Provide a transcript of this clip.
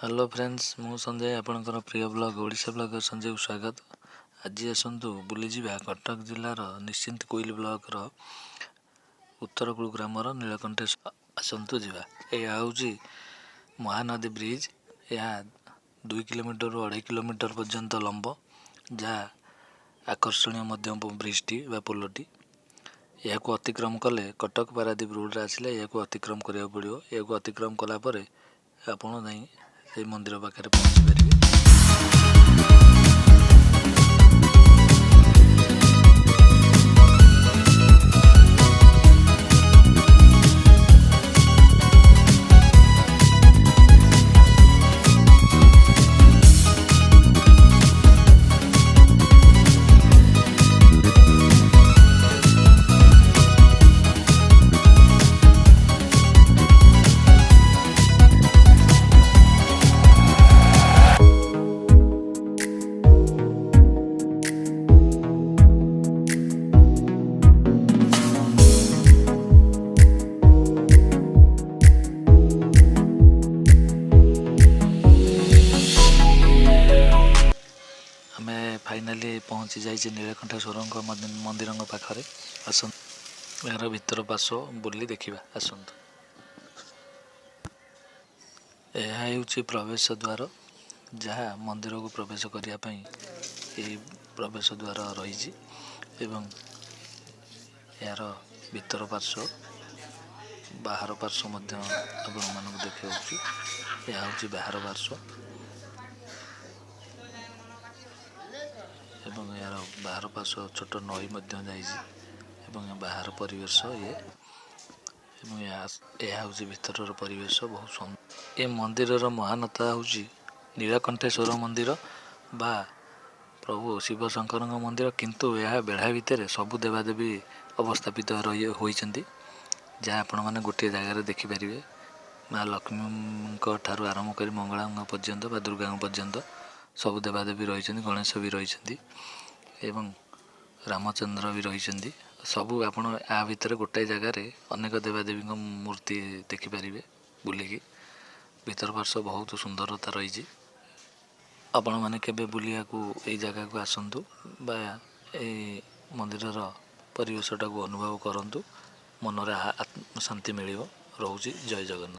Hello friends मु संजय आपणकर प्रिय ब्लॉग ओडिशा ब्लॉगर संजय को स्वागत। आज आसतु बुली जावा कटक जिलार निश्चिंत कोइल ब्लॉक रो ऊतरक ग्रामर नीलकंठेश्वर आसतु जावा। यह हूँ महानदी ब्रिज। यह 2 किलोमीटर 2.5 किलोमीटर पर्यंत लंब जहाँ आकर्षणीय ब्रिजटी बा पोलटी। यह अतिक्रम कले कटक पारादीप रोड आसिले यह अतिक्रम करा पड़ो। यह अतिक्रम कलापर आपण नहीं से मंदिर पाखे पहुँची पारे। फाइनाली पहुँची जाइए नीलकंठेश्वर मंदिर पाखे। आसतु यार भीतर पार्श्व बुली देखा। आसतु यह हूँ प्रवेश द्वार जहाँ मंदिर को प्रवेश करने प्रवेश द्वार रही यार भीतर पार्श्व बाहर पार्श्व आपण देखा। यह हूँ बाहर पार्श्व एवं यार बाहर पार्श्व छोट नई बाहर परिवेश यह हूँ भीतर परिवेश बहुत सुंदर। ये मंदिर महानता हूँ नीलकंठेश्वर मंदिर बा प्रभु शिव शंकर मंदिर, किंतु यह बेढ़ा भितर सबु देवादेवी अवस्थापित होती जहाँ आपण मैंने गोटे जगार देखिपारे। माँ लक्ष्मी ठारू आरंभ कर मंगला पर्यंत बा दुर्गा पर्यंत सबु देवादेवी रही, गणेश भी रही एवं रामचंद्र भी रही। सबू आपण आ भितर गोटाए जगार अनेक देवादेवी मूर्ति देखिपारे बुलिकी। भीतर पार्श्व बहुत सुंदरता रही। आपण मैंने केबे बुलिया को यही जगह को आसतु बा मंदिर परिवेशटा को अनुभव करंतु। मनरे आत्म शांति मिलिबो। रहूची जय जगन्नाथ।